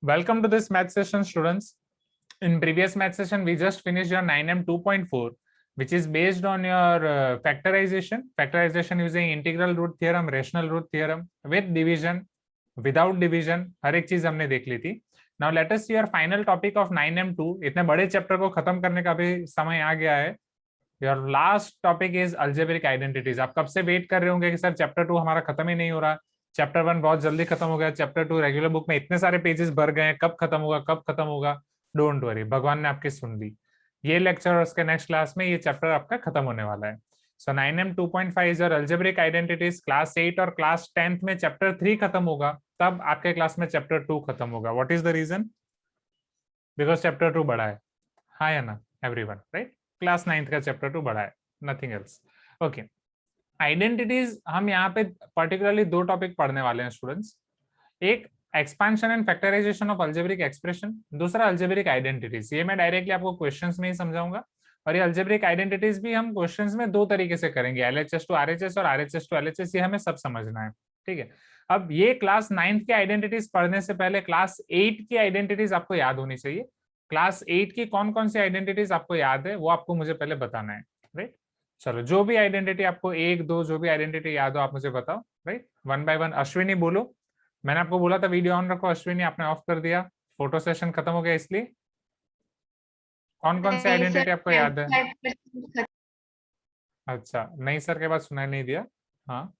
Welcome to this math session, students. In previous math session, we just finished your 9M 2.4, which is based on your factorization using integral root theorem, rational root theorem, with division, without division, हर एक चीज हमने देख ली थी. Now let us see your final topic of 9M2. इतने बड़े chapter को खत्म करने का भी समय आ गया है. Your last topic is algebraic identities. आप कब से वेट कर रहे होंगे कि सर चैप्टर 2 हमारा खत्म ही नहीं हो रहा. चैप्टर 1 बहुत जल्दी खत्म हो गया, चैप्टर 2 रेगुलर बुक में इतने सारे पेजेस भर गए हैं, कब खत्म होगा कब खत्म होगा. डोंट वरी, भगवान ने आपकी सुन ली. ये लेक्चर और उसके नेक्स्ट क्लास में ये चैप्टर आपका खत्म होने वाला है. सो 9M 2.5 is your algebraic identities. Class 8 और क्लास 10th में चैप्टर 3 खत्म होगा, तब आपके क्लास में चैप्टर 2 खत्म होगा. What is the reason? Because chapter 2 बड़ा है. हाँ या ना एवरीवन, राइट? क्लास 9th का चैप्टर 2 बड़ा है, नथिंग एल्स. ओके, आइडेंटिटीज हम यहाँ पे पर्टिकुलरली दो टॉपिक पढ़ने वाले हैं स्टूडेंट्स. एक expansion and factorisation of algebraic expression, दूसरा अलजेब्रिक आइडेंटिटीज. ये मैं डायरेक्टली आपको क्वेश्चंस में ही समझाऊंगा. और ये अलजेब्रिक आइडेंटिटीज भी हम क्वेश्चंस में दो तरीके से करेंगे, एलएचएस टू आरएचएस और आरएचएस टू एलएचएस. ये हमें सब समझना है, ठीक है? अब ये क्लास 9th के आइडेंटिटीज पढ़ने से पहले क्लास 8 की आइडेंटिटीज आपको याद होनी चाहिए. क्लास 8 की कौन कौन सी आइडेंटिटीज आपको याद है वो आपको मुझे पहले बताना है, राइट? चलो, जो भी आइडेंटिटी आपको एक दो जो भी आइडेंटिटी याद हो आप मुझे बताओ, right? One by one. Ashwini बोलो. मैंने आपको बोला था वीडियो ऑन रखो, अश्विनी आपने ऑफ कर दिया. फोटो सेशन खत्म हो गया इसलिए. कौन कौन सी आइडेंटिटी आपको याद है? अच्छा, नहीं सर के बाद सुनाई नहीं दिया. हाँ,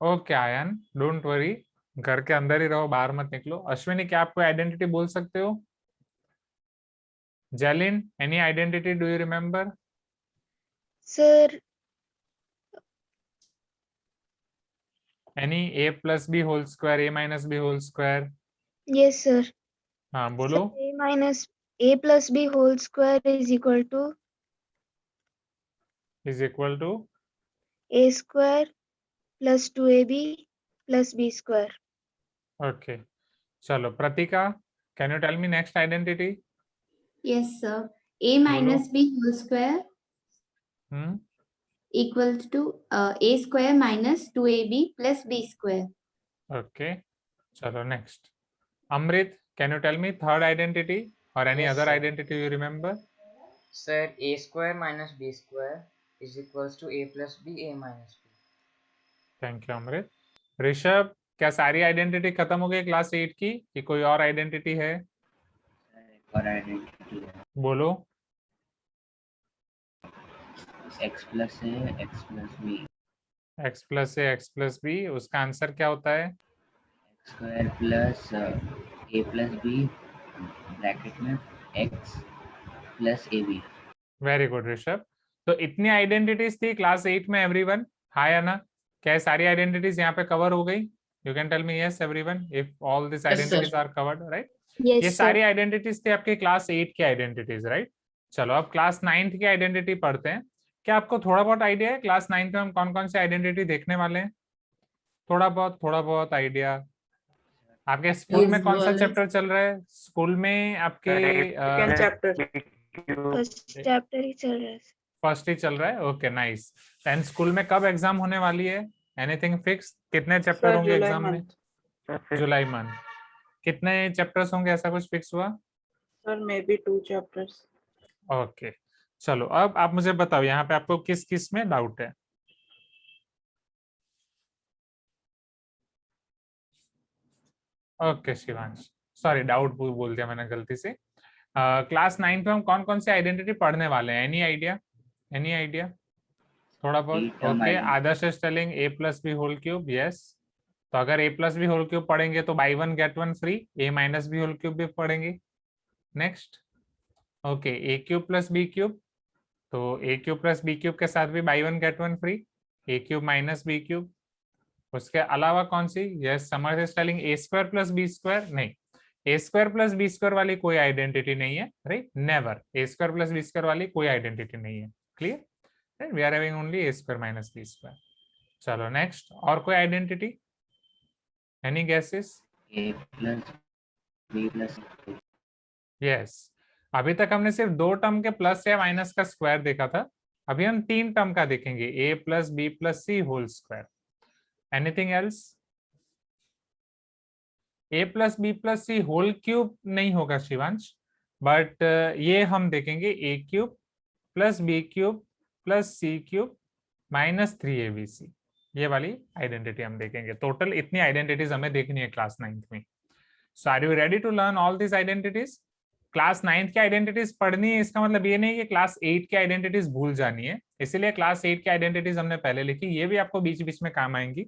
ओके आयन, डोंट वरी, घर के अंदर ही रहो, बाहर मत निकलो. अश्विनी, क्या आपको आइडेंटिटी बोल सकते हो? Jaylin, any identity do you remember? Sir any a plus b whole square, a minus b whole square? Yes sir. हाँ बोलो. a minus a plus b whole square is equal to is equal to a square plus 2ab plus b square. Okay. चलो Pratika, can you tell me next identity? Yes, sir. A minus b whole square equals to a square minus 2ab plus b square. Okay. चलो next. Amrit, can you tell me third identity और any Yes, other sir. Identity you remember? Sir, a square minus b square is equals to a plus b, a minus b. Thank you Amrit. Rishabh, क्या सारी identity खत्म हो गई class 8 की कि कोई और आइडेंटिटी है? और आइडेंटिटी है बोलो. x plus a x plus b. x plus a x plus b, उसका आंसर क्या होता है? X square plus a plus b bracket में x प्लस ए बी. Very good Rishabh. तो इतनी आइडेंटिटीज थी क्लास 8 में एवरीवन, हाँ या ना? क्या सारी आइडेंटिटीज यहाँ पे कवर हो गई? You can tell me yes everyone if all this identities are covered, right? ये सारी आइडेंटिटीज थी आपके क्लास 8 की आइडेंटिटीज, राइट? चलो अब क्लास 9th की आइडेंटिटी पढ़ते हैं. क्या आपको थोड़ा बहुत आइडिया है क्लास 9th में हम कौन कौन सी आइडेंटिटी देखने वाले हैं? थोड़ा बहुत आइडिया. आपके स्कूल में कौन सा चैप्टर चल रहा है? स्कूल में आपके फर्स्ट चैप्टर ही चल रहा है. फर्स्ट ही चल रहा है. Okay nice. एंड स्कूल में कब एग्जाम होने वाली है? Anything fix? कितने चैप्टर होंगे एग्जाम में? जुलाई मंथ. कितने चैप्टर्स होंगे, ऐसा कुछ फिक्स हुआ? Sir may be 2 chapters. Okay. चलो अब आप मुझे बताओ यहाँ पे आपको किस किस में डाउट है? ओके शिवांश, सॉरी डाउट बोल दिया मैंने गलती से. क्लास 9th में हम कौन कौन सी आइडेंटिटी पढ़ने वाले हैं? Any idea? Any idea? थोड़ा बहुत. Okay, Adarsh is telling a plus B whole cube. Yes, तो अगर a plus B whole cube पढ़ेंगे तो buy one get one free. a minus B whole cube भी पढ़ेंगे. Next. Okay, a cube plus B cube, तो a cube plus B cube के साथ भी buy one get one free. a cube minus B cube. उसके अलावा कौन सी? Yes, Samarth is telling a square plus B square. नहीं, a square plus B square वाली कोई आइडेंटिटी नहीं है, right? Never. a square plus B square वाली कोई आइडेंटिटी नहीं है. Clear? We are having only a square minus B square. चलो नेक्स्ट. और कोई identity? Any guesses? A plus B plus. Yes, अभी तक हमने सिर्फ दो टर्म के प्लस या माइनस का स्क्वायर देखा था. अभी हम 3 टर्म का देखेंगे, a plus B plus C whole square. Anything else? a plus B plus C whole cube नहीं होगा शिवांश, बट ये हम देखेंगे a cube plus B cube plus C cube minus 3abc, ये वाली आइडेंटिटी हम देखेंगे। टोटल इतनी आइडेंटिटीज हमें देखनी है क्लास 9th में। So are you ready to learn all this identities? Class 9th की आइडेंटिटीज पढ़नी है, इसका मतलब ये नहीं कि क्लास 8 की आइडेंटिटीज भूल जानी है, इसीलिए क्लास 8 की आइडेंटिटीज हमने पहले लिखी, ये भी आपको बीच बीच में काम आएंगी,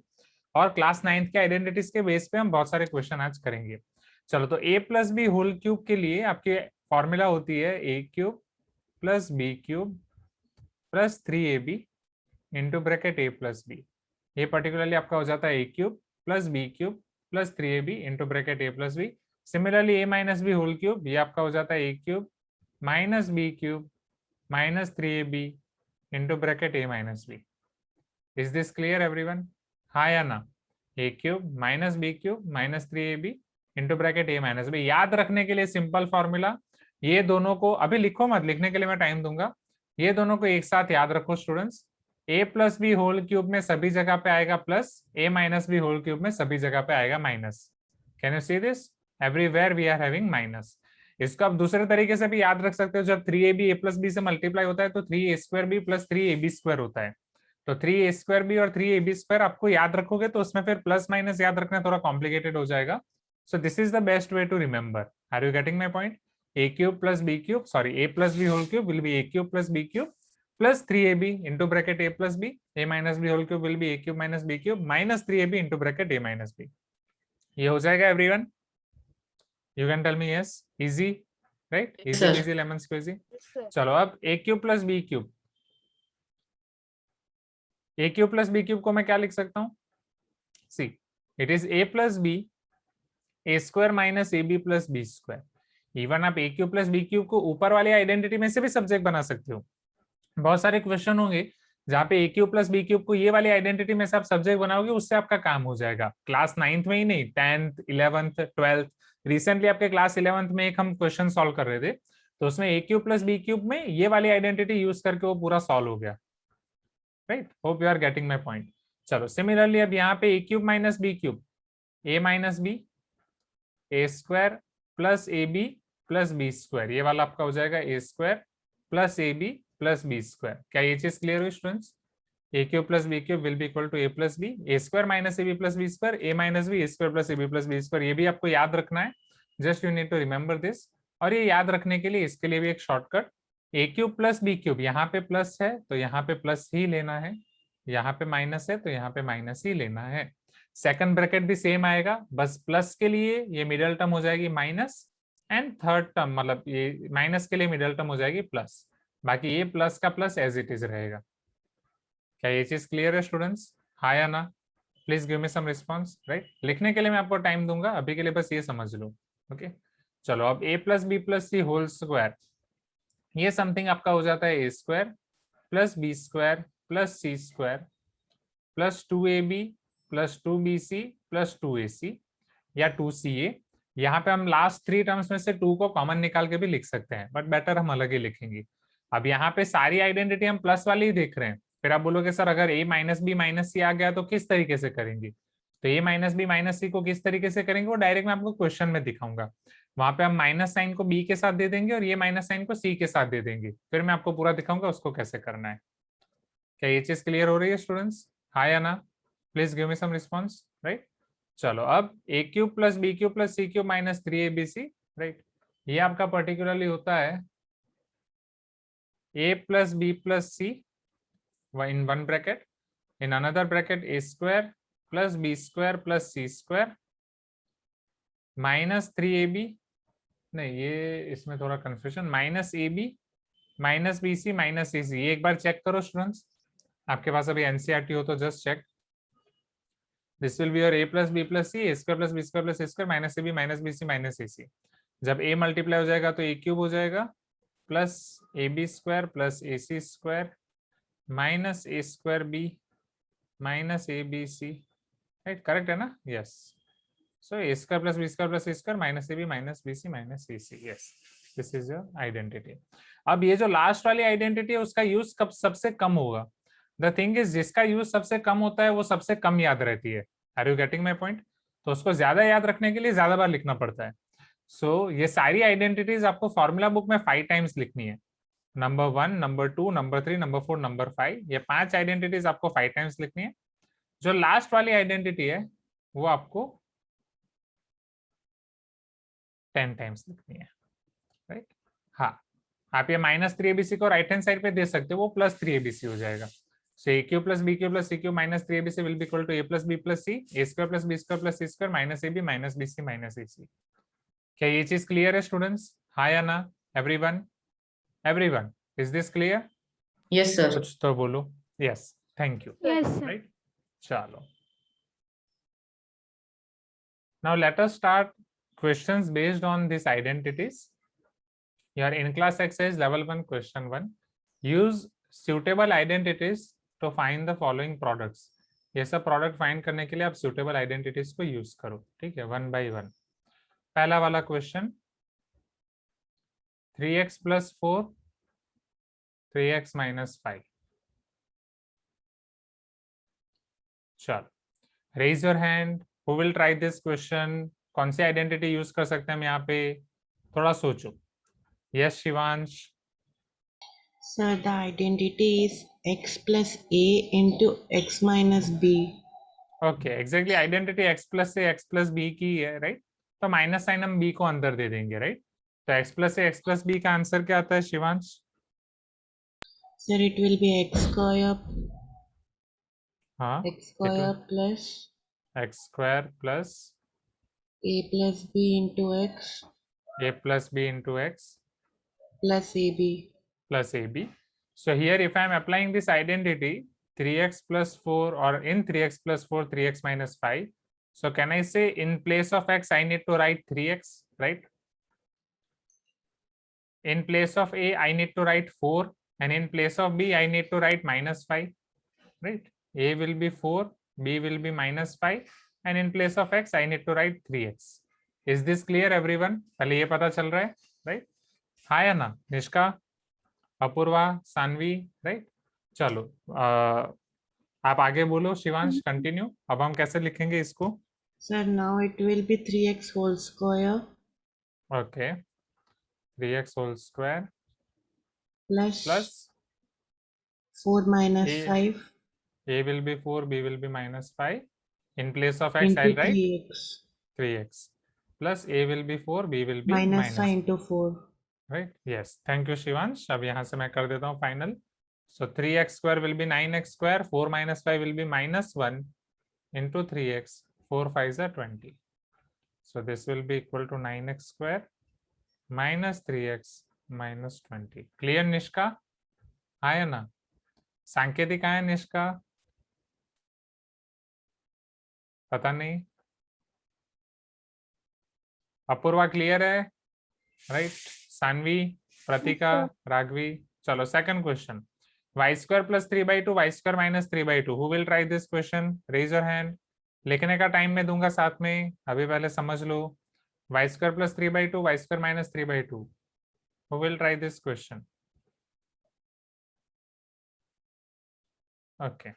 और क्लास 9th की आइडेंटिटीज के बेस पे हम बहुत सारे क्वेश्चन आज करेंगे। चलो, तो a प्लस बी होल क्यूब के लिए आपकी फॉर्मूला होती है a cube plus B cube plus 3ab into bracket a plus B. ये पर्टिकुलरली आपका हो जाता है a cube plus B cube plus 3ab into bracket a plus B. Similarly a minus B whole cube, ये आपका हो जाता है a cube minus B cube minus 3ab into bracket a minus B. Is this clear everyone? हाँ या ना? a cube minus B cube minus 3ab into bracket a minus B. याद रखने के लिए सिंपल फॉर्मूला, ये दोनों को अभी लिखो मत, लिखने के लिए मैं टाइम दूंगा, ये दोनों को एक साथ याद रखो students. a plus B whole cube में सभी जगह पे आएगा plus, a minus B whole cube में सभी जगह पे आएगा minus. Can you see this? Everywhere we are having minus. इसको आप दूसरे तरीके से भी याद रख सकते हो, जब 3ab a प्लस बी से मल्टीप्लाई होता है तो 3a square B plus 3ab square होता है, तो 3a स्क्वायर बी और 3ab स्क्वायर आपको याद रखोगे तो उसमें फिर प्लस माइनस याद रखना थोड़ा कॉम्प्लिकेटेड हो जाएगा। So this is the best way to remember. Are you getting my point? a cube plus B cube, sorry a plus B whole cube will be a cube plus B cube plus 3ab into bracket a plus b, a minus b whole cube will be a cube minus b cube minus 3ab into bracket a minus b। ये हो जाएगा everyone? You can tell me yes? Easy, right? Easy easy lemon squeezy। चलो, अब a cube plus b cube, a cube plus b cube को मैं क्या लिख सकता हूँ? See, it is a plus b a square minus ab plus b square। Even आप a cube plus b cube को ऊपर वाली आइडेंटिटी में से भी सब्जेक्ट बना सकते हो। बहुत सारे क्वेश्चन होंगे जहाँ पे a cube plus B cube को ये वाली आइडेंटिटी में से आप सब्जेक्ट बनाओगे, उससे आपका काम हो जाएगा। क्लास 9th में ही नहीं, 10th 11th 12th, रिसेंटली आपके क्लास 11th में एक हम क्वेश्चन सॉल्व कर रहे थे, तो उसमें a cube plus B cube में ये वाली आइडेंटिटी यूज करके वो पूरा सॉल्व हो गया। Right, hope you are getting my point. चलो, सिमिलरली अब यहाँ पे a cube minus B cube, a minus B A square plus A B plus B square, ये वाला आपका हो जाएगा a square plus A B plus B square. क्या ये चीज क्लियर हुई students? A cube plus B cube will be equal to A plus B, A square minus A B plus B square, A minus B A square plus A B plus B square. ये भी आपको याद रखना है, just you need to remember this. और ये याद रखने के लिए इसके लिए भी एक शॉर्टकट, ए क्यूब प्लस बी क्यूब, यहाँ पे प्लस है तो यहाँ पे प्लस ही लेना है, यहाँ पे माइनस है तो यहाँ पे माइनस ही लेना है। सेकंड ब्रैकेट भी सेम आएगा, बस प्लस के लिए ये मिडल टर्म हो जाएगी माइनस, एंड थर्ड टर्म मतलब ये माइनस के लिए मिडल टर्म हो जाएगी प्लस, बाकी ये प्लस का प्लस एज इट इज रहेगा। क्या ये चीज क्लियर है स्टूडेंट्स? हाँ या ना? Please give me some response. Right, लिखने के लिए मैं आपको टाइम दूंगा, अभी के लिए बस ये समझ लो। ओके, चलो, अब a plus B plus C whole square, ये समथिंग आपका हो जाता है a square plus B square plus C square plus 2ab plus 2bc plus 2ac या 2ca। यहाँ पे हम लास्ट 3 टर्म्स में से 2 को कॉमन निकाल के भी लिख सकते हैं, बट बेटर हम अलग ही लिखेंगे। अब यहाँ पे सारी आइडेंटिटी हम प्लस वाली ही देख रहे हैं, फिर आप बोलोगे सर अगर a माइनस बी माइनस सी आ गया तो किस तरीके से करेंगे? तो a माइनस बी माइनस सी को किस तरीके से करेंगे वो डायरेक्ट मैं आपको क्वेश्चन में दिखाऊंगा। वहां पे हम माइनस साइन को b के साथ दे देंगे और ये माइनस साइन को c के साथ दे देंगे, फिर मैं आपको पूरा दिखाऊंगा उसको कैसे करना है। क्या ये चीज क्लियर हो रही है स्टूडेंट्स? हाँ या ना? Please give me some response. Right, चलो, अब a cube plus B cube plus C cube minus 3abc। Right, ये आपका पर्टिकुलरली होता है a plus B plus C in one bracket, in another bracket a square plus b square plus c square minus 3ab, नहीं ये इसमें थोड़ा confusion, minus A B minus B C minus C C. एक बार check करो students, आपके पास अभी NCERT हो तो just check. This will be your a plus B plus C, A square plus B square plus C square minus A B minus B C minus A C. जब a multiply हो जाएगा तो a cube हो जाएगा plus A B square plus A C square minus A square B minus A B C. Right, correct है ना? Yes. So A square plus B square plus C square minus A B minus B C minus C C. Yes, this is your identity. अब ये जो last वाली identity है उसका use कब सबसे कम होगा? द थिंग इज जिसका यूज सबसे कम होता है वो सबसे कम याद रहती है। Are you getting my point? तो उसको ज्यादा याद रखने के लिए ज्यादा बार लिखना पड़ता है। सो ये सारी आइडेंटिटीज आपको फॉर्मूला बुक में 5 टाइम्स लिखनी है। Number 1, number 2, number 3, number 4, number 5, ये 5 आइडेंटिटीज आपको 5 टाइम्स लिखनी है। जो लास्ट वाली आइडेंटिटी है वो आपको 10 टाइम्स लिखनी है, राइट? हाँ, आप ये -3abc को राइट हैंड साइड पे दे सकते हो, वो +3abc हो जाएगा। So aq plus bq plus cq minus 3abc will be equal to a plus b plus c, a square plus b square plus c square minus ab minus bc minus ac। क्या ये चीज clear है students? हाँ या ना? Everyone, everyone, is this clear? Yes, sir. कुछ तो बोलो। Yes, thank you. Yes, sir. Right, चलो। Now let us start questions based on these identities. You are in class exercise level 1 question 1. Use suitable identities to find the following products. ये सब product find करने के लिए आप suitable identities को use करो, ठीक है, 1 by 1। पहला वाला question 3x plus 4, 3x minus 5। चलो, raise your hand, who will try this question. कौन सी आइडेंटिटी यूज कर सकते हैं हम यहाँ पे? थोड़ा सोचो। Yes Shivansh. Sir, the identity is x plus a into x minus b. Okay, exactly identity x plus से x प्लस बी की है, राइट? तो माइनस साइन हम b को अंदर दे देंगे, राइट? तो x प्लस से x प्लस बी का आंसर क्या आता है Shivansh? Sir, it will be x square हाँ, x square plus x square plus a plus b into x a plus B into X plus ab. plus ab. So here if I am applying this identity 3x plus 4 or in 3x plus 4 3x minus 5, so can I say in place of x I need to write 3x, right? In place of a I need to write 4 and in place of b I need to write -5, right? A will be 4, b will be -5 and in place of x I need to write 3x. Is this clear everyone? पहले ये पता चल रहा है, right? हाँ या ना? Nishka, Apoorva, Saanvi, right? चलो आप आगे बोलो शिवांश, कंटिन्यू। अब हम कैसे लिखेंगे इसको? Sir, now it will be 3x whole square okay, 3x whole square plus plus 4 minus A- 5 a will be 4, b will be -5. In place of x into I'll write 3x 3x plus a will be 4, b will be minus 5 into 4. Right? Yes, thank you Shivansh. अब यहाँ से मैं कर देता हूँ final. So 3x square will B 9x square, 4 minus 5 will be -1 into 3x, 4 5s are 20. So this will be equal to 9x square minus 3x minus 20. Clear Nishka? आया ना? सांकेतिक आया निष्का? पता नहीं। अपूर्वा क्लियर है? राइट? सानवी, प्रतिका, राघवी। चलो second question, y square plus 3/2, y square minus 3/2. Who will try this question? Raise your hand. लिखने का टाइम मैं दूंगा साथ में, अभी पहले समझ लो। y square plus 3/2, y square minus 3/2. Who will try this question? Okay.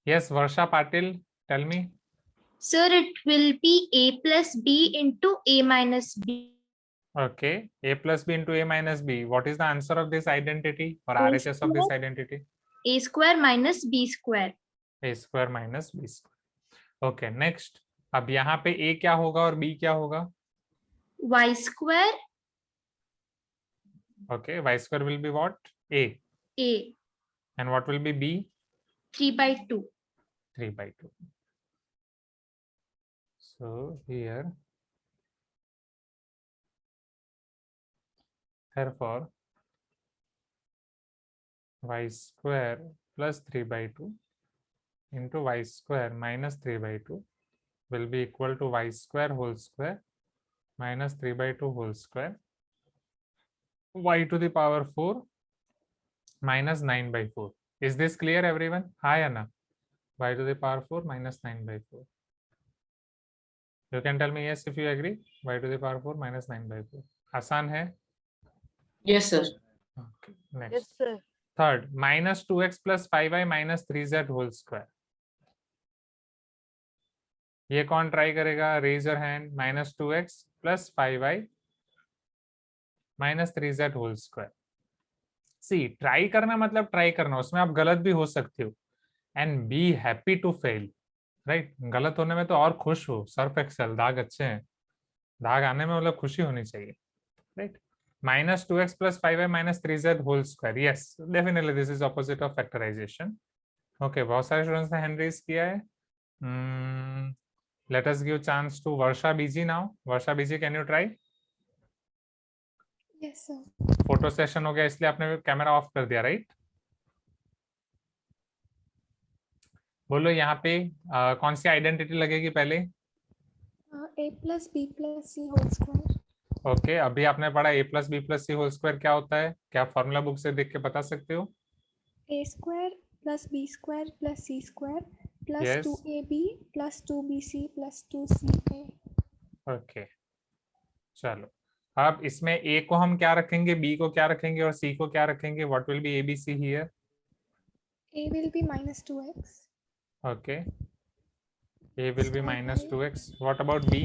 Yes, Varsha Patil, tell me. Sir, it will be a plus b into a minus b. Okay, a plus b into a minus b. What is the answer of this identity or A RHS of this square. identity? A square minus b square. A square minus b square. Okay, next. अब यहाँ पे a क्या होगा और b क्या होगा? Y square Okay, y square will be what? A. a And what will be b? 3/2. 3/2. So here, therefore, y square plus 3/2 into y square minus 3/2 will be equal to y square whole square minus 3/2 whole square, y to the power 4 minus 9/4. Is this clear everyone? Hi Anna. Y to the power 4 minus 9/4. You can tell me yes if you agree. Y to the power 4 minus 9/4. आसान है. Yes, sir. Okay, next. Yes, sir. Third, minus 2x plus 5y minus 3z whole square. ये कौन try करेगा? Raise your hand. minus 2x plus 5y minus 3z whole square. See, try करना मतलब try करना, उसमें आप गलत भी हो सकते हो. And be happy to fail, right. गलत होने में तो और खुश हो. सर्फ एक्सेल, दाग अच्छे हैं. दाग आने में मतलब खुशी होनी चाहिए, right. minus 2x plus 5y minus 3z whole square. Yes, definitely this is opposite of factorization. Okay, बहुत सारे स्टूडेंट्स ने हैंड रेज किया है. Let us give chance to Varsha BG now. Varsha BG, can you try? Yes, sir. Photo session हो गया इसलिए आपने camera off कर दिया, राइट? बोलो यहाँ पे कौन सी आइडेंटिटी लगेगी पहले? A plus B plus C whole square. Okay, अभी आपने पढ़ा a plus B plus C whole square क्या होता है? क्या फॉर्मूला बुक से देख के बता सकते हो? A square plus B square plus C square plus Yes. 2AB plus 2BC plus 2CA. Okay, चलो. अब इसमें a को हम क्या रखेंगे, b को क्या रखेंगे और c को क्या रखेंगे? What will be ABC here? A will be minus 2x. Okay, a will be minus 2x. What about b?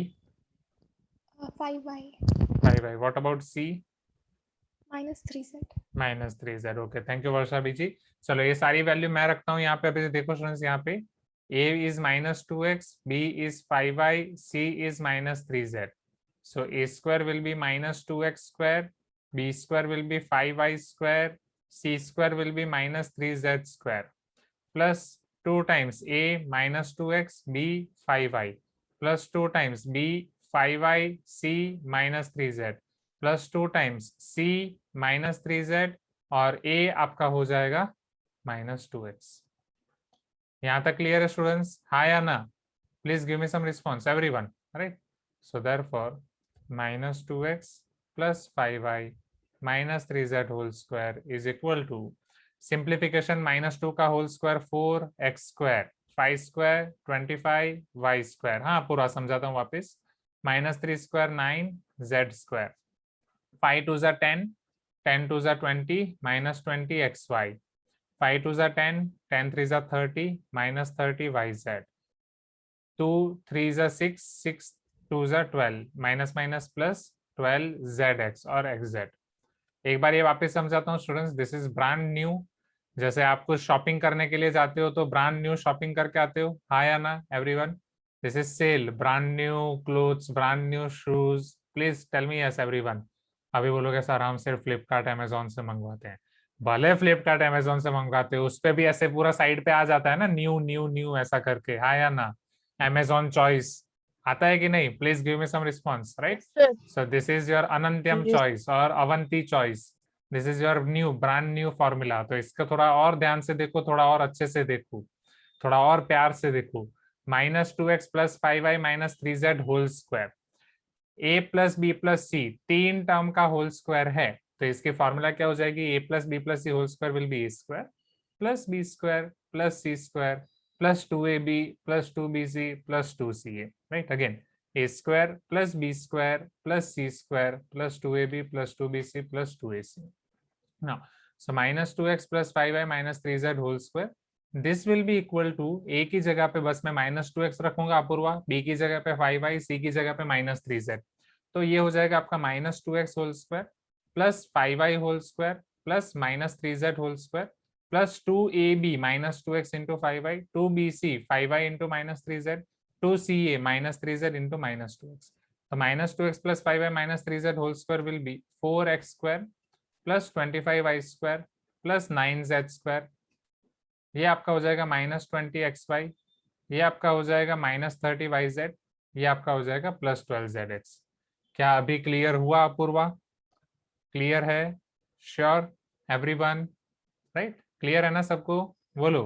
5y 5y. What about c? minus 3z. Minus 3z. Okay, thank you Varsha बीजी. चलो ये सारी value मैं रखता हूँ यहाँ पे. अभी देखो स्टूडेंट्स, यहाँ पे a is minus 2x, b is 5y, c is minus 3z. So a square will be minus 2x square, b square will be 5y square, c square will be minus 3z square, plus 2 times a minus 2x, b 5y, plus 2 times b 5y, c minus 3z, plus 2 times c minus 3z, और a आपका हो जाएगा minus 2x. यहाँ तक clear है students? हाँ या ना? Please give me some response everyone, right? So therefore minus 2x plus 5y minus 3z whole square is equal to simplification minus 2 का whole square 4x square, 5 square 25, y square. हाँ, पूरा समझाता हूँ वापस. minus 3 स्क्वायर 9, z स्क्वायर, 5 2 जा 10, 10 2 जा 20, minus 20 xy, 5 2 जा 10, 10 3 जा 30, minus 30 yz, 2 3 जा 6, 6 2 जा 12, माइनस माइनस प्लस 12 zx और xz. एक बार ये वापस समझाता हूँ students. This is brand new. जैसे आप कुछ शॉपिंग करने के लिए जाते हो तो ब्रांड न्यू शॉपिंग करके आते हो, हाँ या ना everyone? This is sale, brand new clothes, brand new shoes. Please tell me yes everyone. अभी बोलोगे सर हम सिर्फ फ्लिपकार्ट अमेजोन से मंगवाते हैं. भले फ्लिपकार्ट अमेजोन से मंगवाते हो, उस पर भी ऐसे पूरा साइड पे आ जाता है ना, न्यू न्यू न्यू ऐसा करके, हाँ या ना? अमेजोन चॉइस आता है कि नहीं? Please give me some response, right? Sir. So this is your अनंत्यम Yes. चॉइस और Avanti choice. This is your new brand new formula. तो इसका थोड़ा और ध्यान से देखो, थोड़ा और अच्छे से देखो, थोड़ा और प्यार से देखो. minus 2x plus 5y minus 3z whole square, a plus B plus C, तीन टर्म का होल स्क्वायर है. तो इसकी फॉर्मूला क्या हो जाएगी? a plus B plus C whole square will be a square plus B square plus C square plus 2ab plus 2bc plus 2ca, right? Again, a square plus b square plus c square plus 2ab plus 2bc plus 2ac. Now, so minus 2x plus 5y minus 3z whole square. This will be equal to a की जगह पे बस मैं minus 2x रखूंगा Apoorva, b की जगह पे 5y, c की जगह पे minus 3z. तो ये हो जाएगा आपका minus 2x whole square plus 5y whole square plus minus 3z whole square plus 2ab minus 2x into 5y, 2bc 5y into minus 3z, 2ca minus 3z into minus 2x. So minus 2x plus 5y minus 3z whole square will be 4x square plus 25y square plus 9z square. ये आपका हो जाएगा minus 20xy, ये आपका हो जाएगा minus 30yz, ये आपका हो जाएगा plus 12zx. क्या अभी क्लियर हुआ अपूर्वा? क्लियर है? Sure everyone? राइट? क्लियर है ना सबको? बोलो.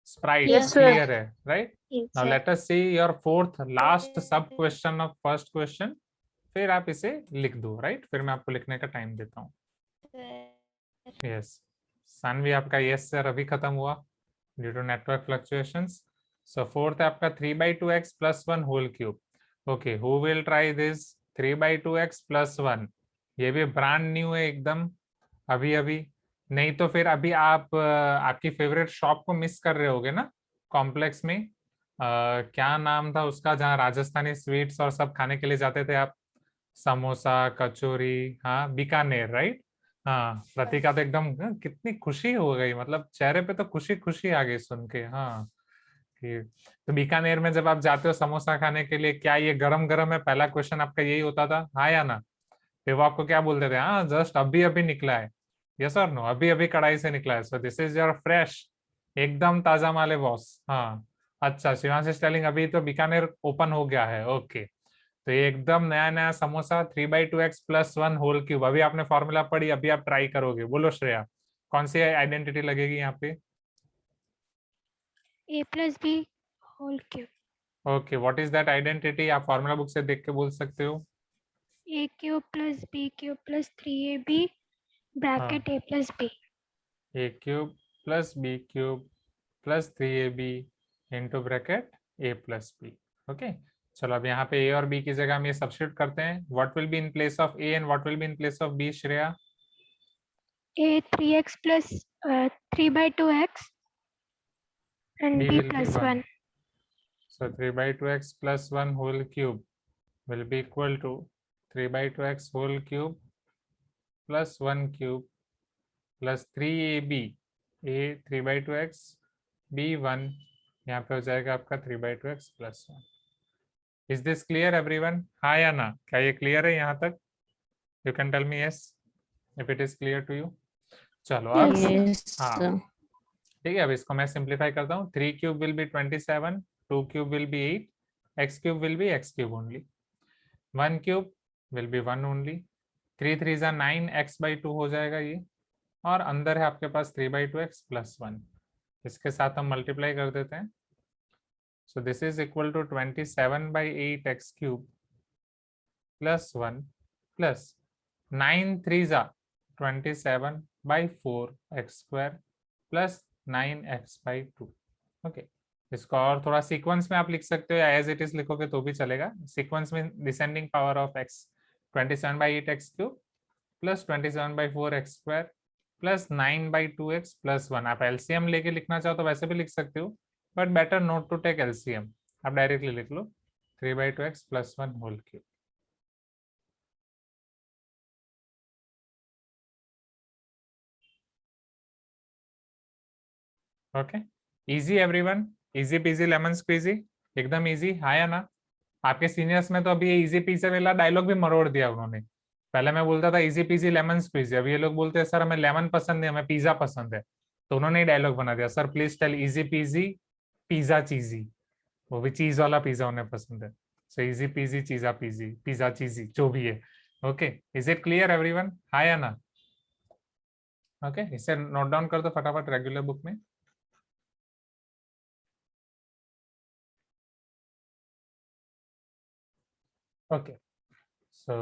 Sprite Yes, sir. क्लियर है, right? Yes, now sir. Let us see your fourth last सब क्वेश्चन ऑफ फर्स्ट क्वेश्चन. फिर आप इसे लिख दो, राइट? फिर मैं आपको लिखने का टाइम देता हूँ. यस, सानवी आपका यस सर अभी खत्म हुआ due to network fluctuations. So fourth है आपका 3/2x + 1 whole cube. Okay, who will try this 3/2x + 1? ये भी ब्रांड न्यू है एकदम, अभी अभी. नहीं तो फिर अभी आप आपकी फेवरेट शॉप को मिस कर रहे होगे ना, कॉम्प्लेक्स में. क्या नाम था उसका, जहाँ राजस्थानी स्वीट्स और सब खाने के लिए जाते थे आप? समोसा, कचौरी, हाँ बीकानेर, राइट. हाँ, प्रतीका तो एकदम कितनी खुशी हो गई, मतलब चेहरे पे तो खुशी खुशी आ गई सुन के. हाँ, कि तो बीकानेर में जब आप जाते हो समोसा खाने के लिए, क्या ये गरम गरम है? पहला क्वेश्चन आपका यही होता था, हाँ या ना? फिर वो आपको क्या बोलते थे? हाँ, जस्ट अभी अभी निकला है. यस और नो? अभी अभी कढ़ाई से निकला है. सो दिस इज योर फ्रेश, एकदम ताजा माल है बॉस. हाँ, अच्छा, शिवांश इज टेलिंग अभी तो बीकानेर ओपन हो गया है. ओके, तो ये एकदम नया नया समोसा 3/2x + 1 होल क्यूब. अभी आपने फॉर्मूला पढ़ी, अभी आप ट्राई करोगे. बोलो श्रेया, कौन सी आइडेंटिटी लगेगी यहाँ पे? a plus b whole cube. Okay, what is that identity? आप फॉर्मूला बुक से देख के बोल सकते हो. a cube plus b cube plus 3ab bracket a plus b. a cube + b cube + 3ab into bracket a + b. Okay, चलो अब यहाँ पे a और b की जगह हम ये सब्स्टिट्यूट करते हैं. What will be in place of a and what will be in place of b, Shreya? a 3x plus 3/2x and b b will be plus 1. 1. So 3/2x + 1 whole cube will be equal to 3/2x whole cube plus 1 cube plus 3ab. a 3/2x, b 1. यहाँ पे हो जाएगा आपका 3/2x + 1. Is this clear everyone? हाँ या ना? क्या ये क्लियर है यहाँ तक? You can tell me yes if it is clear to you. चलो अब हाँ, ठीक है. अब इसको मैं सिंप्लीफाई करता हूँ. 3 cube will B 27, 2 cube will be 8, x cube will B x cube only, 1 cube will B 1 only, 3 3 जा 9, x/2 हो जाएगा ये, और अंदर है आपके पास 3/2x + 1. इसके साथ हम मल्टीप्लाई कर देते हैं. So this is equal to 27/8 x cube + 1 plus 9 3 जा 27/4 x² + 9x/2. ओके, इसको और थोड़ा सीक्वेंस में आप लिख सकते हो या एज इट इज लिखोगे तो भी चलेगा. सीक्वेंस में descending power of x 27/8 x cube + 27/4 x² + 9/2x + 1. आप एलसीएम लेके लिखना चाहो तो वैसे भी लिख सकते हो, but better not to take LCM. आप डायरेक्टली लिख लो 3/2x + 1 whole cube. Okay, easy everyone, easy peasy lemon squeezy, एकदम इजी. हाँ या ना? आपके सीनियर्स में तो अभी ये इजी पीजी वाला डायलॉग भी मरोड़ दिया उन्होंने. पहले मैं बोलता था इजी पीजी लेमन स्क्वीजी, अभी ये लोग बोलते हैं सर हमें लेमन पसंद है, हमें पिज्जा पसंद है. तो उन्होंने डायलॉग बना दिया, sir please tell easy peasy pizza cheesy. वो भी चीज वाला पिज्जा उन्हें पसंद है. सो इजी पीजी चीजा पीजी पिज्जा चीजी जो भी है. Okay, is it clear everyone? हाँ या ना? ओके, इसे नोट डाउन कर दो फटाफट रेगुलर बुक में. Okay, so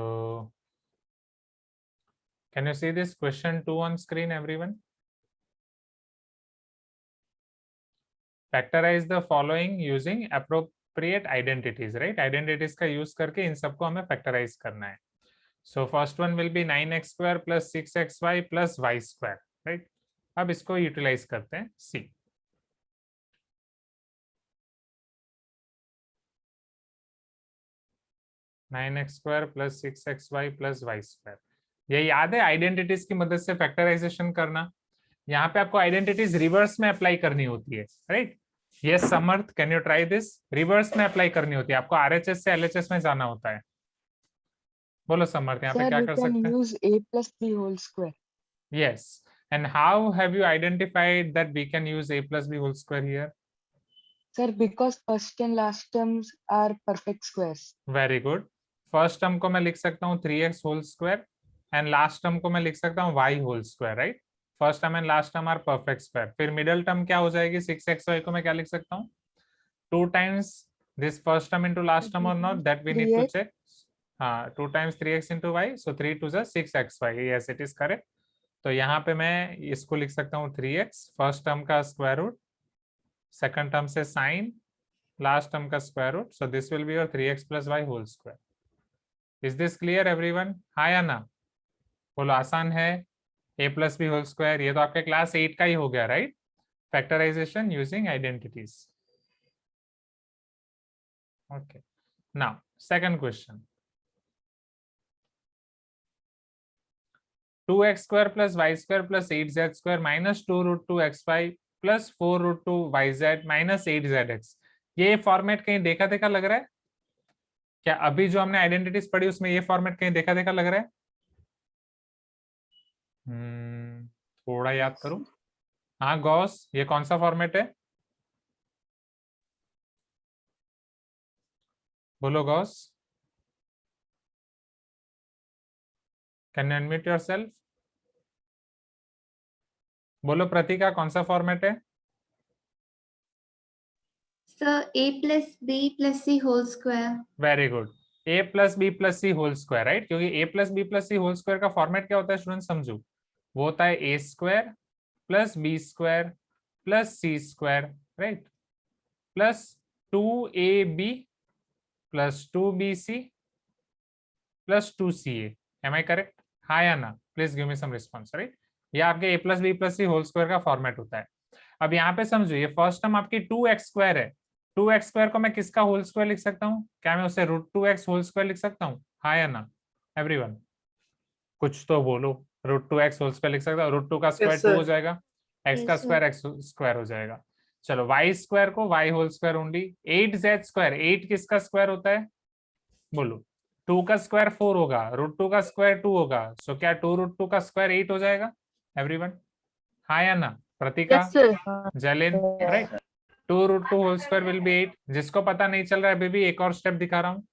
can you see this question 2 on screen, everyone? Factorize the following using appropriate identities, right? Identities का use करके इन सबको हमें factorize करना है. So first one will be 9x² + 6xy + y², right? अब इसको utilize करते हैं. See, (9x² + 6xy + y². ये याद है आइडेंटिटीज की मदद से फैक्टराइजेशन करना. यहाँ पे आपको आइडेंटिटीज रिवर्स में अप्लाई करनी होती है, right? Yes Samarth, can you try this? Reverse में अप्लाई करनी होती है आपको, आरएचएस से एलएचएस में जाना होता है. बोलो समर्थ, यहाँ पे क्या कर सकते हैं? use a plus b whole square. Yes, and how have you identified that we can use a plus b whole square here? Sir, because first and last terms are perfect squares. Very good. First term को मैं लिख सकता हूँ 3x whole square and last term को मैं लिख सकता हूँ y whole square, right? First term and last term are perfect square. फिर मिडिल टर्म क्या हो जाएगी? 6xy को मैं क्या लिख सकता हूँ? 2 times this first term into last term or not, that we need to check. हाँ, 2 times 3x into y, so 3 to the 6xy. yes it is correct. तो यहाँ पे मैं इसको लिख सकता हूँ 3x, फर्स्ट टर्म का स्क्वायर रूट, सेकंड टर्म से साइन last term का square root, so this will be your 3x plus y whole square. Is this clear everyone? हाँ या ना? बोलो आसान है. a plus b whole square, ये तो आपके क्लास 8 का ही हो गया, right? Factorization using identities. Okay. Now second question. 2x square plus y square plus 8z square minus 2 root 2 xy plus 4 root 2 yz minus 8zx. ये फॉर्मेट कहीं देखा देखा लग रहा है क्या? अभी जो हमने आइडेंटिटीज पढ़ी उसमें ये फॉर्मेट कहीं देखा देखा लग रहा है? थोड़ा याद करो. हाँ गॉस, ये कौन सा फॉर्मेट है? बोलो Gauss. Can you unmute yourself? बोलो प्रतिका, कौन सा फॉर्मेट है? Sir, a plus b plus c whole square. Very good. a plus B plus C whole square, right? क्योंकि a plus B plus C whole square का format क्या होता है student? समझो, वो होता है a square plus B square plus C square, right? Plus 2ab plus 2bc plus 2ca. Am I correct? हाँ या ना? Please give me some response, right? ये आपके a plus B plus C whole square का format होता है. अब यहाँ पे समझो, ये फर्स्ट टर्म आपकी 2x स्क्वायर है. 2x स्क्वायर को मैं किसका होल स्क्वायर लिख सकता हूँ? क्या मैं उसे √2x होल स्क्वायर लिख सकता हूँ? हाँ या ना एवरीवन? कुछ तो बोलो. √2x होल स्क्वायर लिख सकता हूँ. √2 का स्क्वायर 2 हो जाएगा, x का स्क्वायर x स्क्वायर हो जाएगा. चलो y स्क्वायर को y whole square only. 8z square, 8 किसका स्क्वायर होता है? बोलो. 2 का स्क्वायर 4 होगा, √2 का स्क्वायर 2 होगा. सो क्या 2√2 का स्क्वायर 8 हो जाएगा एवरीवन? हाँ या ना? Pratika, Jalin, right? 2√2 whole square will be 8. जिसको पता नहीं चल रहा है अभी भी एक और स्टेप दिखा रहा हूँ.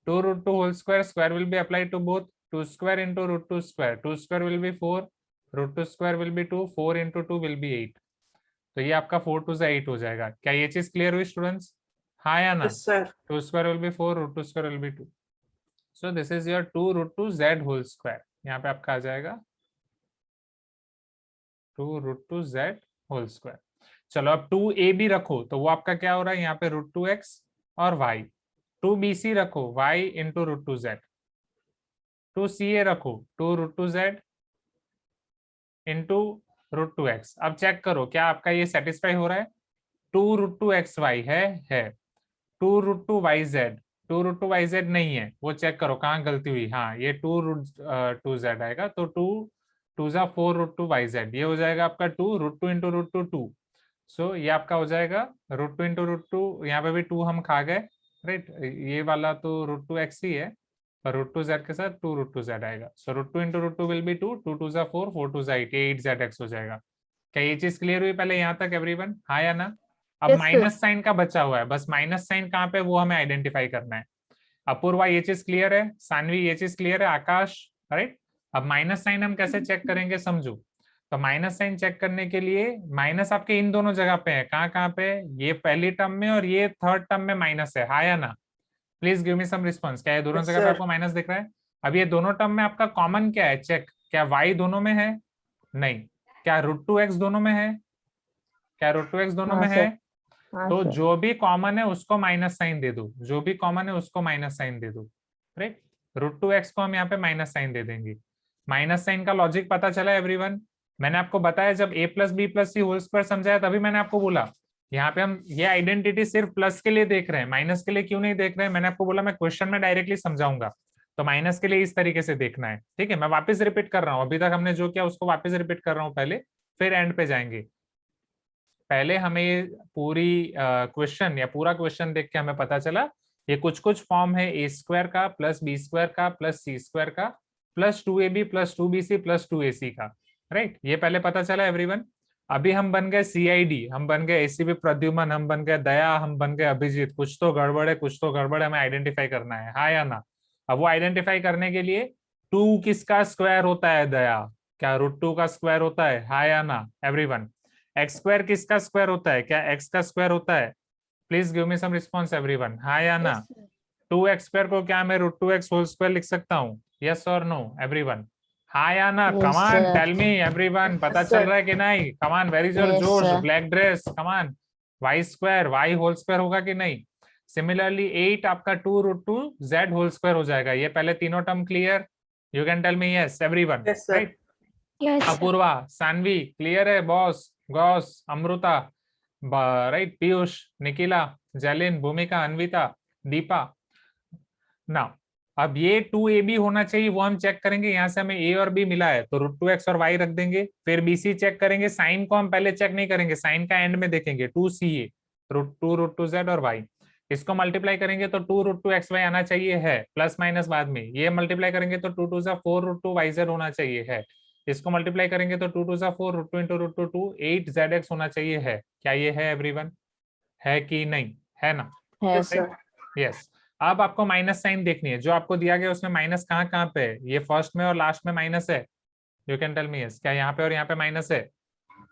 2√2 whole square, square will be applied to both. 2 square into √2 square, 2 square will be 4, √2 square will be 2, 4 into 2 will be 8. तो ये आपका 4 2 8 हो जाएगा. क्या ये चीज क्लियर हुई स्टूडेंट्स? हाँ या ना? 2 square will be 4, √2 square will be 2. So this is your 2√2 z whole square. यहाँ पे आपका आ जाएगा 2√2 z होल स्क्वायर. चलो अब 2ab रखो तो वो आपका क्या हो रहा है यहाँ पे? √2x और y. 2bc रखो, y इंटू √2z. 2ca रखो, 2√2z इंटू √2x. अब चेक करो क्या आपका ये सेटिस्फाई हो रहा है? 2√2xy है 2√2yz. 2√2yz नहीं है, वो चेक करो कहाँ गलती हुई. हाँ, ये 2√2z आएगा. तो 2 जा 4√2yz, ये हो जाएगा आपका 2√2 इंटू √2 सो ये आपका हो जाएगा √2 इंटू √2. यहाँ पे भी 2 हम खा गए, राइट? ये वाला तो √2x ही है, पर √2z के साथ 2√2z आएगा. सो √2 इंटू √2 विल बी 2, 2 2 जा 4, 4 2 जा 8, 8zx हो जाएगा. क्या ये चीज क्लियर हुई पहले यहाँ तक एवरीवन? हाँ या ना? अब माइनस साइन का बचा हुआ है, बस माइनस साइन कहाँ पे वो हमें आइडेंटिफाई करना है. अपूर्वा ये चीज क्लियर है? सानवी ये चीज क्लियर है? आकाश, राइट? अब माइनस साइन हम कैसे चेक करेंगे समझो. तो माइनस साइन चेक करने के लिए माइनस आपके इन दोनों जगह पे है. कहाँ पे? ये पहली टर्म में और ये थर्ड टर्म में माइनस है. हाँ या ना? Please give me some response. क्या ये दोनों जगह पे आपको माइनस दिख रहा है? अब ये दोनों टर्म में आपका कॉमन क्या है? चेक. क्या y दोनों में है? नहीं. क्या √2x दोनों में है? क्या √2x दोनों में है? तो जो भी कॉमन है उसको माइनस साइन दे दो. जो भी कॉमन है उसको माइनस साइन दे दो, राइट? √2x को हम यहाँ पे माइनस साइन दे देंगे. माइनस साइन का लॉजिक पता चला एवरीवन? मैंने आपको बताया जब a plus B plus C whole square समझाया तभी मैंने आपको बोला यहाँ पे हम ये आइडेंटिटी सिर्फ प्लस के लिए देख रहे हैं, माइनस के लिए क्यों नहीं देख रहे हैं. मैंने आपको बोला मैं क्वेश्चन में डायरेक्टली समझाऊंगा. तो माइनस के लिए इस तरीके से देखना है, ठीक है? मैं वापस रिपीट कर रहा हूँ, अभी तक हमने जो किया उसको वापस रिपीट कर रहा हूँ पहले, फिर एंड पे जाएंगे. पहले हमें पूरी क्वेश्चन या पूरा क्वेश्चन देख के हमें पता चला ये कुछ कुछ फॉर्म है a स्क्वायर का प्लस b स्क्वायर का प्लस c स्क्वायर का plus 2ab plus 2bc plus 2ac का, राइट? ये पहले पता चला एवरीवन. अभी हम बन गए CID, हम बन गए ACB प्रद्युमन, हम बन गए दया, हम बन गए अभिजीत. कुछ तो गड़बड़ है, कुछ तो गड़बड़ है, हमें आइडेंटिफाई करना है. हाँ या ना? अब वो आइडेंटिफाई करने के लिए 2 किसका स्क्वायर होता है दया? क्या √2 का स्क्वायर होता है? हाँ या ना एवरीवन? x स्क्वायर किसका स्क्वायर होता है? क्या x का स्क्वायर होता है? Please give me some response everyone. हाँ या ना? 2x स्क्वायर को क्या मैं √2x होल स्क्वायर लिख सकता हूँ? यस और नो एवरीवन? हाँ या ना? कमान टेल मी एवरीवन. पता चल रहा है कि नहीं? कमान, वेरी जोर जोश, black dress, come on. y square y whole square होगा कि नहीं? सिमिलरली 8 आपका 2√2z होल स्क्वायर हो जाएगा। ये पहले तीनों term clear? You can tell me yes everyone, Yes, sir. Right? Yes, sir. Apurva, Sanvi clear है? बॉस, गौस, अमृता, राइट? पीयूष, निखिला, जैलिन, भूमिका, अन्विता, दीपा। ना अब ये 2ab होना चाहिए, वो हम चेक करेंगे। यहाँ से हमें a और b मिला है तो √2x और y रख देंगे। फिर bc चेक करेंगे। साइन को हम पहले चेक नहीं करेंगे, साइन का एंड में देखेंगे। 2ca √2z और y, इसको मल्टीप्लाई करेंगे तो 2√2xy आना चाहिए है, प्लस माइनस बाद में। ये मल्टीप्लाई करेंगे तो 2 2 4√2yz होना चाहिए है। इसको मल्टीप्लाई करेंगे तो 2 2 4 √2 इंटू √2 8zx होना चाहिए है। क्या ये है एवरीवन? है कि नहीं? है ना? Yes, sir. यस। अब आपको माइनस साइन देखनी है। जो आपको दिया गया उसमें माइनस कहाँ कहाँ पे है? ये फर्स्ट में और लास्ट में माइनस है। You can tell me yes, क्या यहाँ पे और यहाँ पे माइनस है?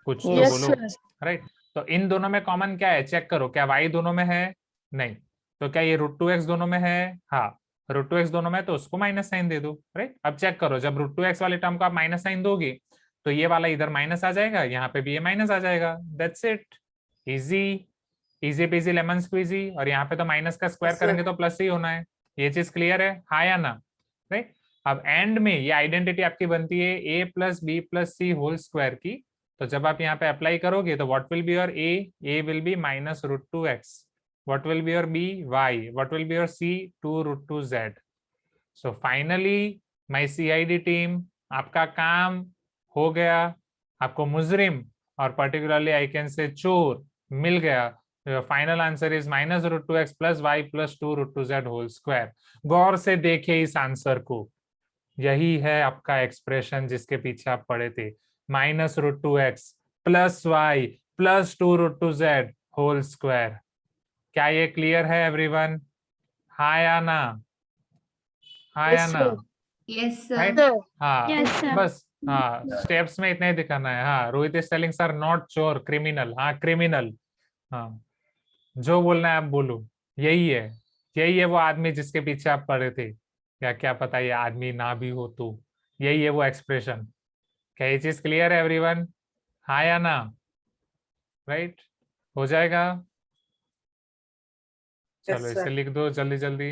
कुछ तो Yes, बोलो, sir. राइट? तो इन दोनों में कॉमन क्या है? चेक करो, क्या y दोनों में है? नहीं। तो क्या ये √2x दोनों में है? हाँ, √2x दोनों में, तो उसको माइनस साइन दे दो, राइट? अब चेक करो, जब √2x वाले टर्म को आप माइनस साइन दोगे तो ये वाला इधर माइनस आ जाएगा, यहाँ पे भी ये माइनस आ जाएगा। That's it, easy easy peasy lemon squeezy. और यहाँ पे तो माइनस का स्क्वायर Yes, sir. करेंगे तो प्लस ही होना है। ये चीज क्लियर है? हाँ या ना? राइट? अब एंड में ये आइडेंटिटी आपकी बनती है a + b + c whole square की। तो जब आप यहाँ पे अप्लाई करोगे तो what will be your a will be -√2x, what will be your b y, what will be your c 2√2z। So finally my CID team, आपका काम हो गया। आपको मुजरिम और पर्टिकुलरली आई कैन से चोर मिल गया। Final answer is -√2x + y + 2√2z whole square. गौर से देखिए इस आंसर को, यही है आपका एक्सप्रेशन जिसके पीछे आप पढ़े थे, -√2x + y + 2√2z whole square. क्या ये क्लियर है एवरीवन? हाँ या ना? हाँ या Yes, ना? sir. Yes, sir. Right? Sir. हाँ, Yes, sir. बस हाँ, स्टेप्स में इतना ही दिखाना है। हाँ, Rohit is telling sir not चोर, क्रिमिनल। हाँ, क्रिमिनल। हाँ, जो बोलना है आप बोलो। यही है वो आदमी जिसके पीछे आप पड़े थे। क्या पता ये आदमी ना भी हो तो यही है वो एक्सप्रेशन। क्या ये चीज क्लियर है एवरीवन? हाँ या ना? राइट? हो जाएगा? चलो Yes, इसे sir. लिख दो जल्दी जल्दी।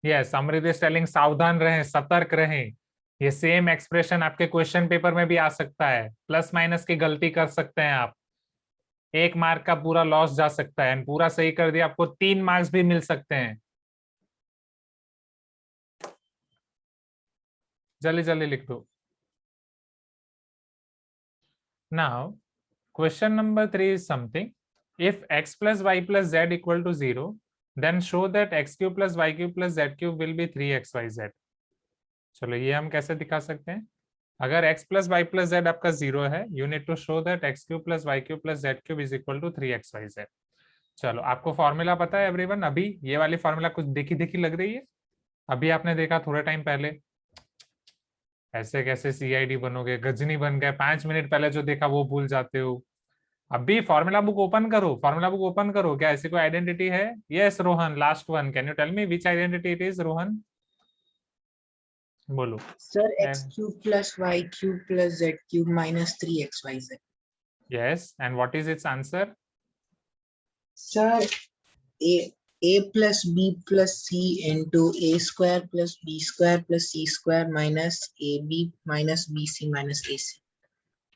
यस, अमृत इज टेलिंग सावधान रहें, सतर्क रहें। ये सेम एक्सप्रेशन आपके क्वेश्चन पेपर में भी आ सकता है। प्लस माइनस की गलती कर सकते हैं आप, 1 मार्क का पूरा लॉस जा सकता है। पूरा सही कर दिया आपको 3 मार्क्स भी मिल सकते हैं। जल्दी जल्दी लिख दो। Now question number 3 is something, if x + y + z = 0 then show that x³ + y³ + z³ will be 3xyz। चलो ये हम कैसे दिखा सकते हैं? अगर x + y + z आपका 0 है, you need to show that x³ + y³ + z³ = 3xyz। चलो आपको फॉर्मूला पता है एवरीवन? अभी ये वाली फॉर्मूला कुछ देखी देखी लग रही है? अभी आपने देखा थोड़े टाइम पहले। ऐसे कैसे CID बनोगे? गजनी बन गए। 5 मिनट पहले जो देखा वो भूल जाते हो। अभी फॉर्मूला बुक ओपन करो, फॉर्मूला बुक ओपन करो। क्या ऐसी कोई आइडेंटिटी है? Yes Rohan, last one, can you tell me which identity it is? Rohan बोलो। Sir, x³ + y³ + z³ - 3xyz. Yes, and what is its answer? Sir, a + b + c into a² + b² + c² minus ab minus bc minus ac.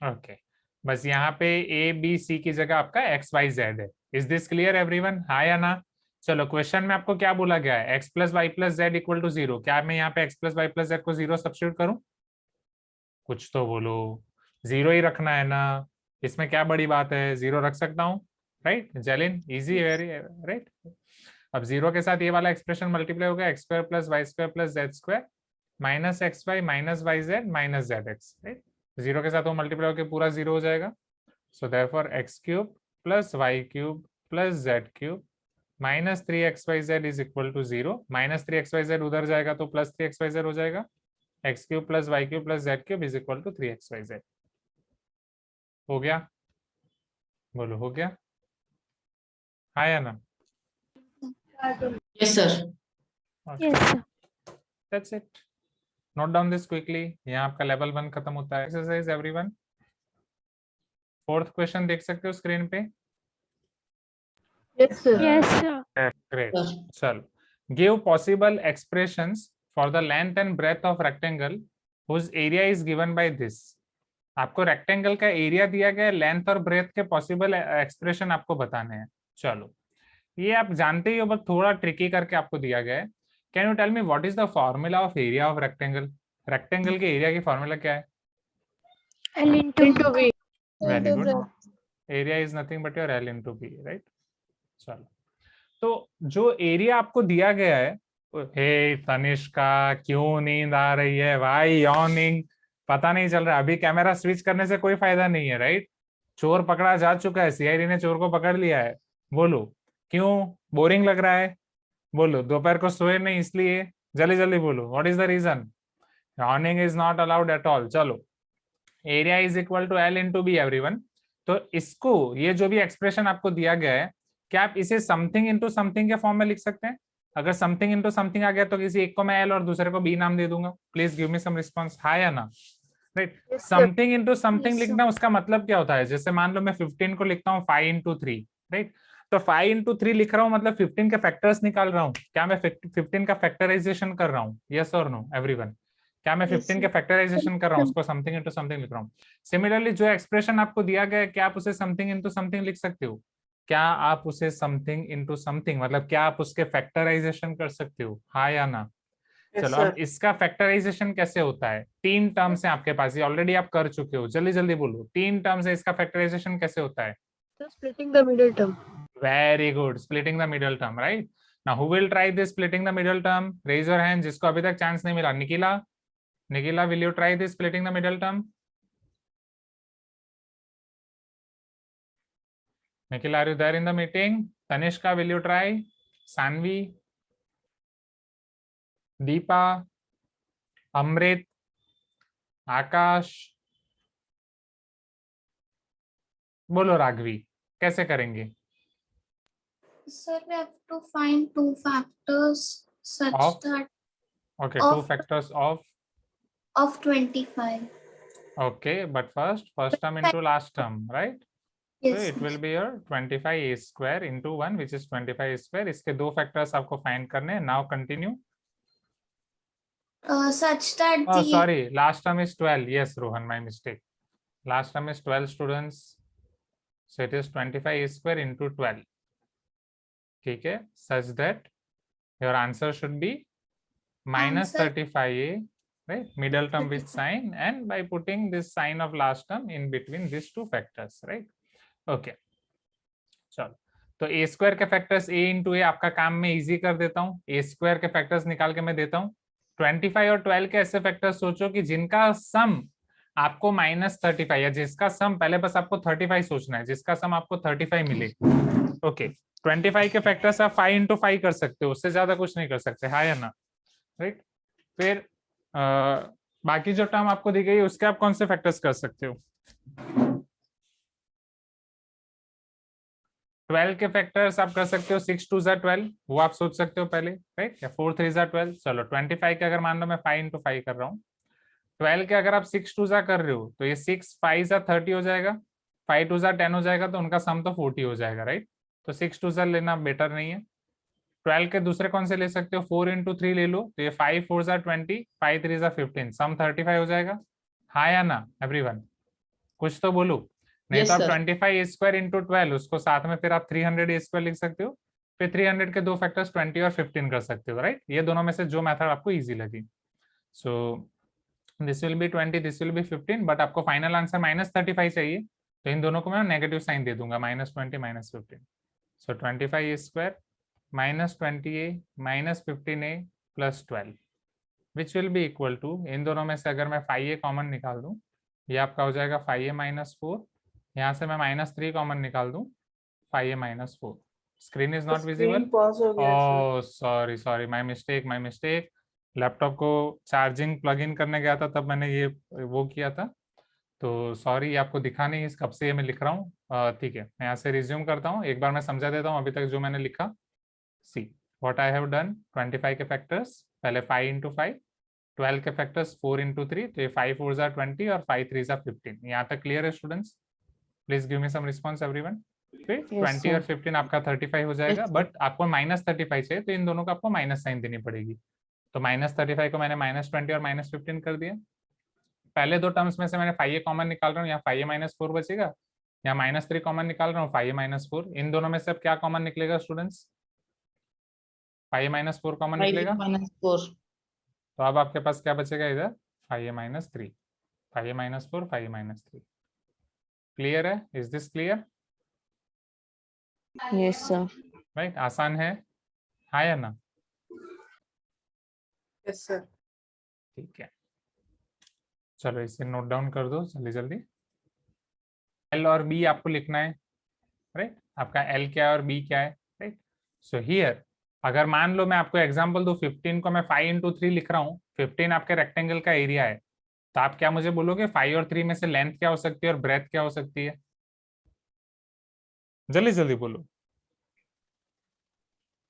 Okay, बस यहाँ पे ABC की जगह आपका XYZ है। Is this clear everyone? हाँ या ना? चलो क्वेश्चन में आपको क्या बोला गया है? x + y + z = 0। क्या मैं यहाँ पे x + y + z को 0 सब्स्टिट्यूट करूं? कुछ तो बोलो। 0 ही रखना है ना, इसमें क्या बड़ी बात है? 0 रख सकता हूँ, right? Jelin, easy very, right? अब 0 के साथ ये वाला एक्सप्रेशन मल्टीप्लाई होगा, x² + y² + z² - xy - yz - zx, right? 0 के साथ वो मल्टीप्लाई होकर पूरा 0 हो जाएगा। So therefore x³ + y³ + z³ - 3xyz = 0। -3xyz उधर जाएगा तो +3xyz हो जाएगा। x³ + y³ + z³ = 3xyz। हो गया? बोलो, हो गया? हाँ या ना? Yes, sir. Yes, sir. That's it. Note down this quickly. यहाँ आपका लेवल 1 खत्म होता है। Exercise everyone. 4th क्वेश्चन देख सकते हो स्क्रीन पे। Yes, sir. Great. Yes. चलो, give possible expressions for the length and breadth of rectangle whose area is given by this. आपको रेक्टेंगल का एरिया दिया गया है, लेंथ और ब्रेथ के पॉसिबल एक्सप्रेशन आपको बताने हैं. चलो, ये आप जानते ही हो, बट थोड़ा ट्रिकी करके आपको दिया गया है. Can you tell me what is the formula of area of rectangle? Rectangle के एरिया की फॉर्मूला क्या है? L into B. Very good. Area is nothing but your L into B, right? चलो, तो जो एरिया आपको दिया गया है, हे तनिष्का क्यों नींद आ रही है भाई? यॉर्निंग, पता नहीं चल रहा. अभी कैमरा स्विच करने से कोई फायदा नहीं है, राइट? चोर पकड़ा जा चुका है, सीआईडी ने चोर को पकड़ लिया है. बोलो क्यों बोरिंग लग रहा है? बोलो दोपहर को सोए नहीं इसलिए? जल्दी जल्दी बोलो, what is the reason? Yawning is not allowed at all. चलो, area is equal to L into B everyone. तो इसको, ये जो भी एक्सप्रेशन आपको दिया गया है, क्या आप इसे समथिंग इंटू समथिंग के फॉर्म में लिख सकते हैं? अगर समथिंग इंटू समथिंग आ गया तो किसी एक को मैं L और दूसरे को B नाम दे दूंगा. Please give me some response, हाँ या ना? राइट. समथिंग इंटू समथिंग लिखना, उसका मतलब क्या होता है? जैसे मान लो मैं 15 को लिखता हूँ 5 into 3, राइट? तो 5 into 3 लिख रहा हूँ, मतलब 15 के फैक्टर्स निकाल रहा हूँ. क्या मैं 15 का फैक्टराइजेशन कर रहा हूँ? यस और नो एवरीवन? क्या मैं 15 के फैक्टराइजेशन कर रहा हूँ? उसको समथिंग इंटू समथिंग लिख रहा हूँ. सिमिलरली जो एक्सप्रेशन आपको दिया गया है, क्या आप उसे समथिंग इंटू समथिंग लिख सकते हो? क्या आप उसे समथिंग इंटू समथिंग, मतलब क्या आप उसके फैक्टराइजेशन कर सकते हो? हाँ या ना? चलो, अब इसका फैक्टराइजेशन कैसे होता है? 3 टर्म्स हैं आपके पास, ये ऑलरेडी आप कर चुके हो. जल्दी जल्दी बोलो, 3 टर्म्स है, इसका फैक्टराइजेशन कैसे होता है? Splitting the middle term. Very good, splitting the middle term, right? Now who will try this splitting the middle term? Raise your hand जिसको अभी तक चांस नहीं मिला. Nikhila, Nikhila, will you try this splitting the middle term? Nikhil, are you there in the meeting? Tanishka, will you try? Sanvi, Deepa, Amrit, आकाश, बोलो राघवी, कैसे करेंगे? Sir, we have to find two factors such Of? that Okay, 2 Of- factors of 25. okay, but first term into last term, right? So Yes. it will be your 25a square into 1, which is 25a square. इसके 2 factors आपको find करने हैं. Now continue. Such that Oh, the sorry, last term is 12. Yes, Rohan, my mistake. Last term is 12 students. So it is 25a square into 12. ठीक है, such that your answer should be minus Answer. 35a, right? Middle term with sign, and by putting this sign of last term in between these 2 factors, right? Okay. चलो, तो a square के factors a into a आपका काम मैं easy कर देता हूँ. a square के फैक्टर्स निकाल के मैं देता हूँ. 25 और 12 के ऐसे फैक्टर्स सोचो कि जिनका सम आपको -35, या जिसका सम, पहले बस आपको 35 सोचना है, जिसका सम आपको 35 मिले. ओके, 25 के फैक्टर्स आप 5 into 5 कर सकते हो, उससे ज्यादा कुछ नहीं कर सकते. हाँ या ना? राइट. फिर बाकी जो टर्म आपको दी गई उसके आप कौन से फैक्टर्स कर सकते हो? 12 के फैक्टर्स आप कर सकते हो. 6 2 ज़ा 12, वो आप सोच सकते हो पहले, राइट? या 4 3 ज़ा 12. चलो, 25 के अगर मान लो मैं 5 into 5 कर रहा हूँ, 12 के अगर आप 6 2 ज़ा कर रहे हो तो ये 6 5 ज़ा 30 हो जाएगा, 5 2 ज़ा 10 हो जाएगा, तो उनका सम तो 40 हो जाएगा, राइट? तो 6 2 ज़ा लेना बेटर नहीं है. 12 के दूसरे कौन से ले सकते हो? 4 into 3 ले लो, तो ये 5 4 ज़ा 20, 5 3 ज़ा 15, सम 35 हो जाएगा. हाँ या ना एवरीवन? कुछ तो बोलो. नहीं Yes, तो आप sir. 25 स्क्वायर इंटू 12, उसको साथ में फिर आप 300 ए स्क्वायर लिख सकते हो. फिर 300 के 2 फैक्टर्स 20 और 15 कर सकते हो, राइट? ये दोनों में से जो मेथड आपको इजी लगी. So this will B 20, this will B 15, but आपको फाइनल आंसर -35 चाहिए, तो इन दोनों को मैं नेगेटिव साइन दे दूंगा, -20 -15. So 25 square -20a -15a plus 12, which will be equal to, इन दोनों में से अगर मैं 5a कॉमन निकाल दूं, ये आपका हो जाएगा 5a - 4. यहाँ से मैं -3 कॉमन निकाल दूं, 5a - 4. Screen is not visible. Oh sorry sorry, my mistake. Laptop को चार्जिंग प्लग इन करने गया था, तब मैंने ये वो किया था, तो सॉरी, आपको दिखा नहीं, कब से ये मैं लिख रहा हूँ. ठीक है, मैं यहाँ से रिज्यूम करता हूँ. एक बार मैं समझा देता हूँ अभी तक जो मैंने लिखा. See what I have done. 25 के फैक्टर्स पहले 5 into 5, 12 के फैक्टर्स 4 into 3, तो ये 5 4 ज़ा 20 और 5 3 ज़ा 15. यहाँ तक क्लियर है students? Please give me some response everyone. फिर Yes, 20 और sir. 15 आपका 35 हो जाएगा, Yes, sir. बट आपको -35 चाहिए तो इन दोनों को आपको माइनस साइन देनी पड़ेगी। तो -35 को मैंने -20 और -15 कर दिया। पहले दो टर्म्स में से मैंने 5a कॉमन निकाल रहा हूँ, यहाँ 5a-4 बचेगा, यहाँ -3 कॉमन निकाल रहा हूँ, 5a-4। इन दोनों में से अब क्या कॉमन निकलेगा स्टूडेंट्स? 5a-4 कॉमन 5a निकलेगा, minus 4. तो अब आपके पास क्या बचेगा इधर? 5a-3, 5a-4, 5a-3। क्लियर है? Is this clear? Yes, sir. Right, आसान है, हाँ या ना? Yes, sir. ठीक है, चलो इसे नोट डाउन कर दो जल्दी जल्दी। एल और बी आपको लिखना है, राइट? आपका एल क्या है और बी क्या है, राइट? सो हियर अगर मान लो मैं आपको एग्जांपल दूं, 15 को मैं 5 × 3 लिख रहा हूँ, 15 आपके रेक्टेंगल का एरिया है, तो आप क्या मुझे बोलोगे 5 और 3 में से लेंथ क्या हो सकती है और ब्रेथ क्या हो सकती है? जल्दी जल्दी बोलो।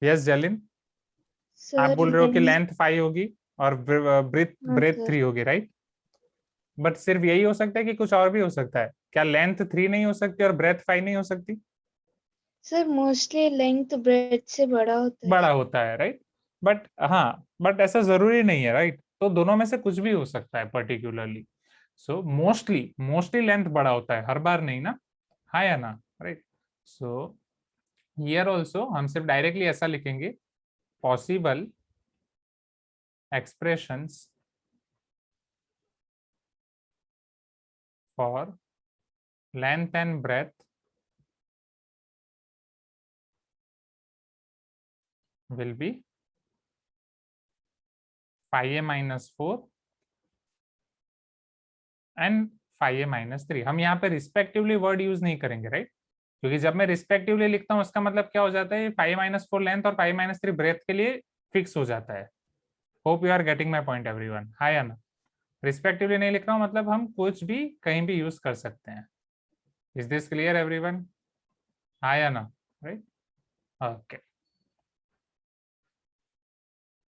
यस जलिन, आप बोल रहे हो कि लेंथ 5 होगी और ब्रेथ 3 होगी, राइट? बट सिर्फ यही हो सकता है कि कुछ और भी हो सकता है? क्या लेंथ 3 नहीं हो सकती और ब्रेथ 5 नहीं हो सकती? सर मोस्टली लेंथ ब्रेथ से बड़ा होता है। बड़ा होता है, राइट? बट हाँ, बट ऐसा जरूरी नहीं है, राइट? तो दोनों में से कुछ भी हो सकता है पर्टिकुलरली। सो मोस्टली लेंथ बड़ा होता है, हर बार नहीं ना, हाँ या ना, राइट? सो हियर ऑल्सो हम सिर्फ डायरेक्टली ऐसा लिखेंगे, possible expressions for length and breadth will be 5a-4 and 5a-3। हम यहाँ पे रिस्पेक्टिवली वर्ड यूज नहीं करेंगे, राइट? क्योंकि जब मैं रिस्पेक्टिवली लिखता हूँ उसका मतलब क्या हो जाता है, 5a-4 लेंथ और 5a-3 ब्रेथ के लिए फिक्स हो जाता है। Hope you are getting my point everyone, हाँ या ना? रिस्पेक्टिवली नहीं लिख रहा हूँ मतलब हम कुछ भी कहीं भी यूज कर सकते हैं। इज दिस क्लियर एवरीवन, हाँ या ना? Right, okay.